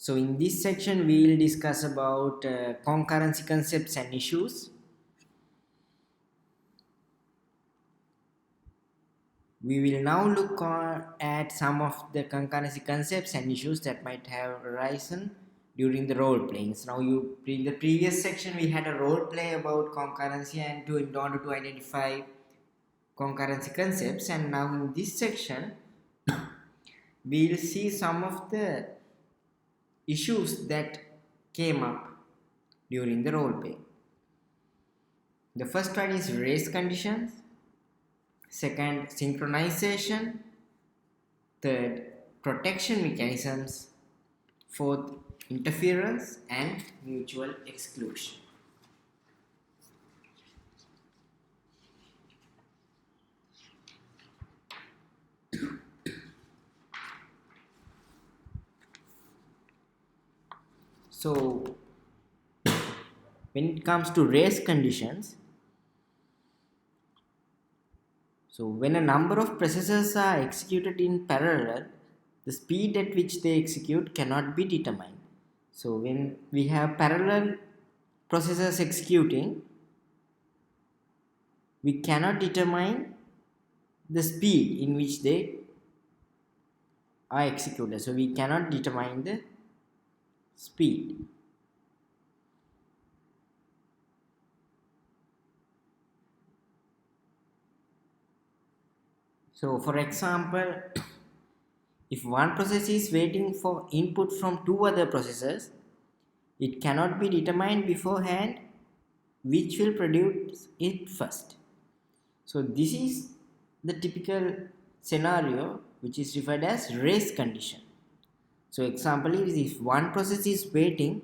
So in this section we will discuss about concurrency concepts and issues. We will now look at some of the concurrency concepts and issues that might have arisen during the role playing. So now in the previous section we had a role play about concurrency and in order to identify concurrency concepts, and now in this section we will see some of the issues that came up during the role play. The first one is race conditions, second synchronization, third protection mechanisms, fourth interference, and mutual exclusion. So when it comes to race conditions, so when a number of processes are executed in parallel, the speed at which they execute cannot be determined. So when we have parallel processes executing, we cannot determine the speed in which they are executed. So we cannot determine the speed. So for example, if one process is waiting for input from two other processes, it cannot be determined beforehand which will produce it first. So this is the typical scenario which is referred as race condition. So example is if one process is waiting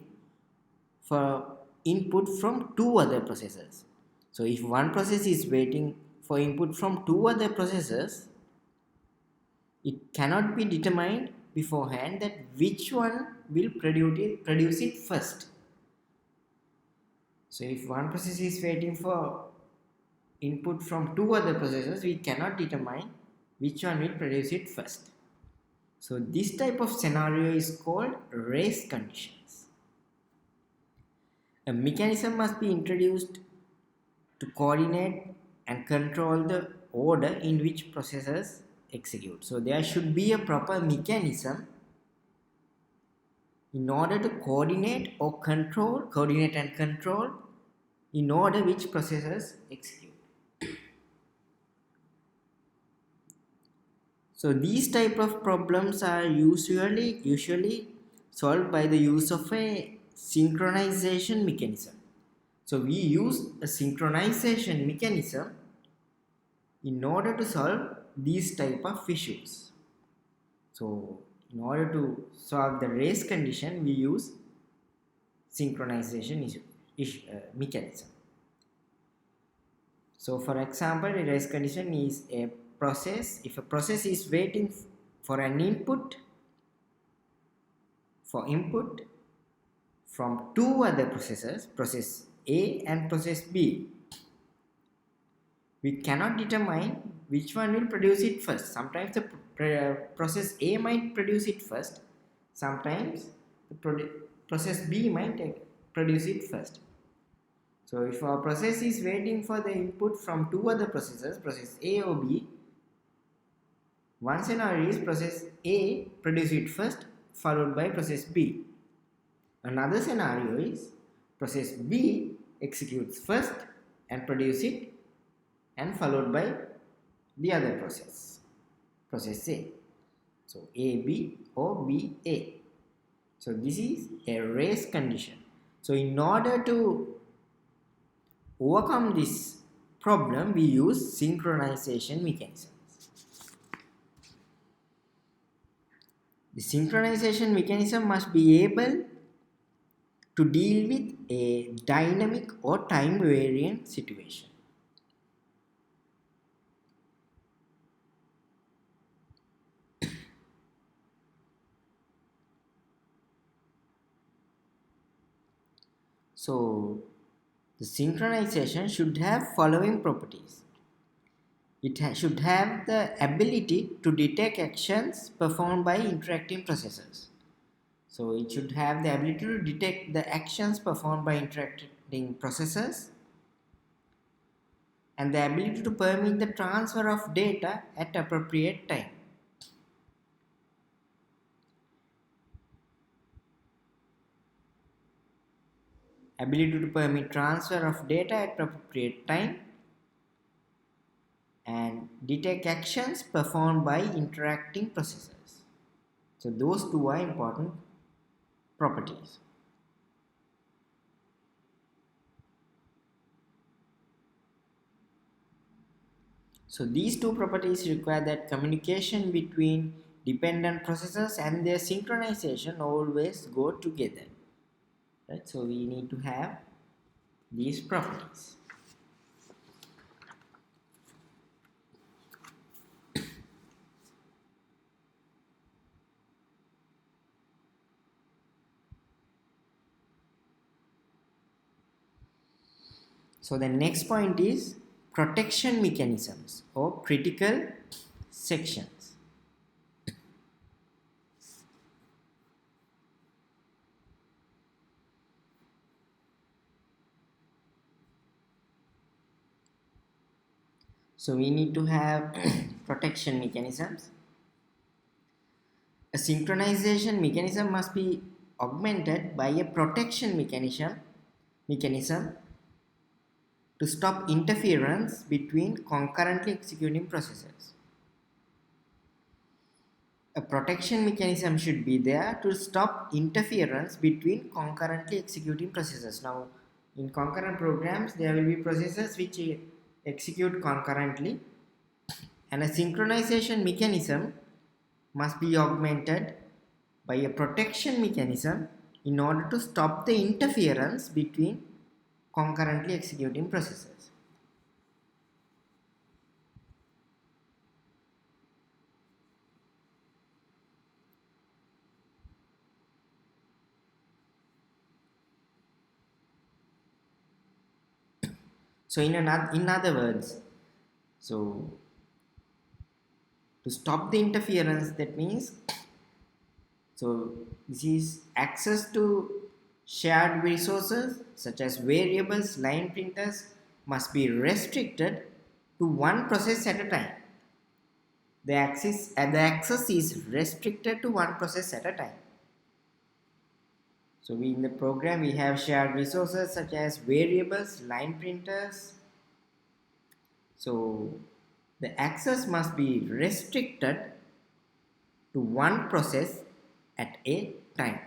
for input from two other processes. So if one process is waiting for input from two other processes, it cannot be determined beforehand that which one will produce it first. So if one process is waiting for input from two other processes, we cannot determine which one will produce it first. So this type of scenario is called race conditions. A mechanism must be introduced to coordinate and control the order in which processes execute. So there should be a proper mechanism in order to coordinate and control in order which processes execute. So these type of problems are usually solved by the use of a synchronization mechanism. So we use a synchronization mechanism in order to solve these type of issues. So in order to solve the race condition, we use synchronization mechanism. So for example, a race condition is a process. If a process is waiting for an input from two other processes, process A and process B, we cannot determine which one will produce it first. Sometimes the process A might produce it first, sometimes the process B might produce it first. So if our process is waiting for the input from two other processes, process A or B, one scenario is process A produce it first followed by process B. Another scenario is process B executes first and produce it and followed by the other process A. So AB or BA. So this is a race condition. So in order to overcome this problem, we use synchronization mechanisms. The synchronization mechanism must be able to deal with a dynamic or time variant situation. So the synchronization should have following properties. It should have the ability to detect actions performed by interacting processes. So it should have the ability to detect the actions performed by interacting processes and the ability to permit the transfer of data at appropriate time. Ability to permit transfer of data at appropriate time and detect actions performed by interacting processes. So those two are important properties. So these two properties require that communication between dependent processes and their synchronization always go together. Right? So we need to have these properties. So the next point is protection mechanisms or critical sections. So we need to have protection mechanisms. A synchronization mechanism must be augmented by a protection mechanism to stop interference between concurrently executing processes. A protection mechanism should be there to stop interference between concurrently executing processes. Now, in concurrent programs, there will be processes which execute concurrently, and a synchronization mechanism must be augmented by a protection mechanism in order to stop the interference between concurrently executing processes. So in other words, so to stop the interference, that means, so this is access to shared resources such as variables, line printers must be restricted to one process at a time. The access is restricted to one process at a time. So in the program we have shared resources such as variables, line printers. So the access must be restricted to one process at a time.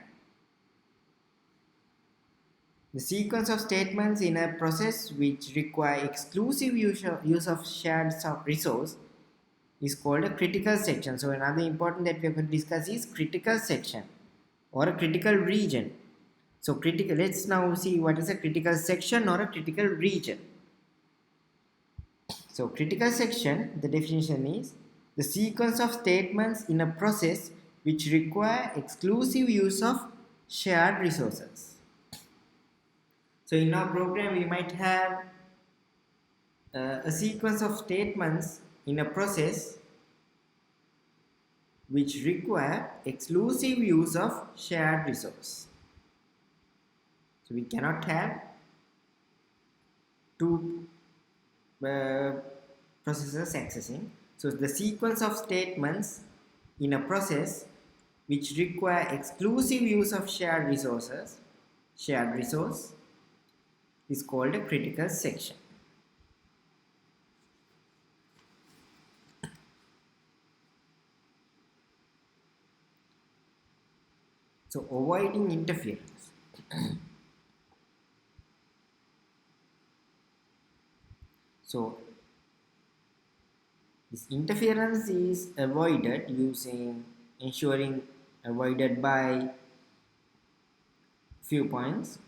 The sequence of statements in a process which require exclusive use of shared resource is called a critical section. So another important that we are going to discuss is critical section or a critical region. So let's now see what is a critical section or a critical region. So critical section, the definition is the sequence of statements in a process which require exclusive use of shared resources. So in our program we might have a sequence of statements in a process which require exclusive use of shared resource. So we cannot have two processes accessing. So the sequence of statements in a process which require exclusive use of shared resource is called a critical section. So avoiding interference. So this interference is avoided avoided by few points.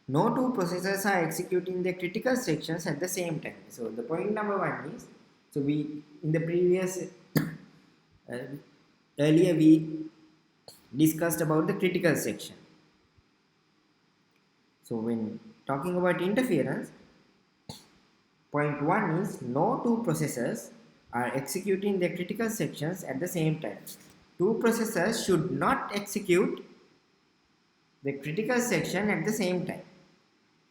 No two processes are executing the critical sections at the same time. So the point number one is, so we in the previous earlier we discussed about the critical section. So when talking about interference, point one is no two processes are executing their critical sections at the same time. Two processes should not execute the critical section at the same time.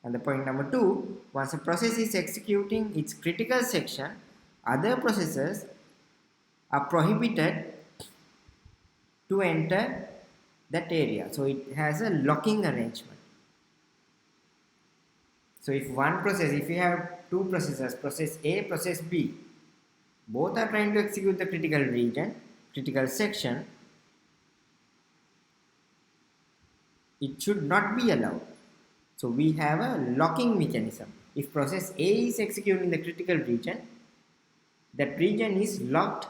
And the point number 2, once a process is executing its critical section, other processes are prohibited to enter that area. So it has a locking arrangement. So if you have two processes, process A, process B, both are trying to execute the critical region, critical section, it should not be allowed. So we have a locking mechanism. If process A is executing the critical region, that region is locked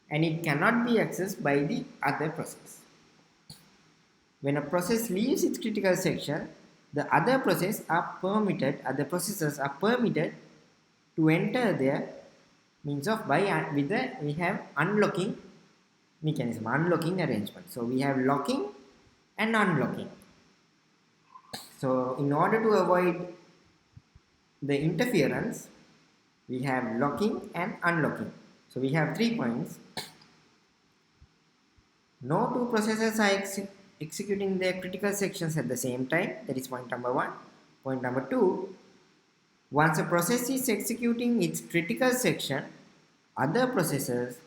and it cannot be accessed by the other process. When a process leaves its critical section, the other processes are permitted to enter there, means of we have unlocking mechanism, unlocking arrangement. So we have locking and unlocking. So in order to avoid the interference, we have locking and unlocking. So we have 3 points. No two processes are executing their critical sections at the same time. That is point number 1. Point number 2, once a process is executing its critical section, other processes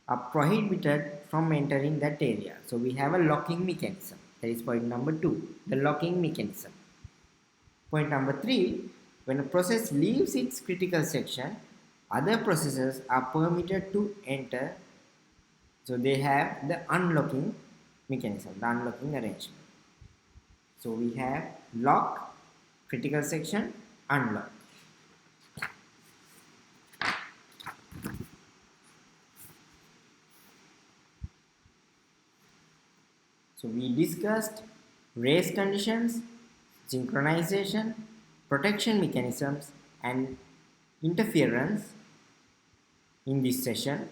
are prohibited from entering that area. So we have a locking mechanism. That is point number 2, the locking mechanism. Point number 3, when a process leaves its critical section, other processes are permitted to enter. So they have the unlocking mechanism, the unlocking arrangement. So we have lock, critical section, unlock. So we discussed race conditions, synchronization, protection mechanisms, and interference in this session.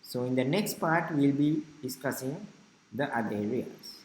So in the next part, we'll be discussing the other areas.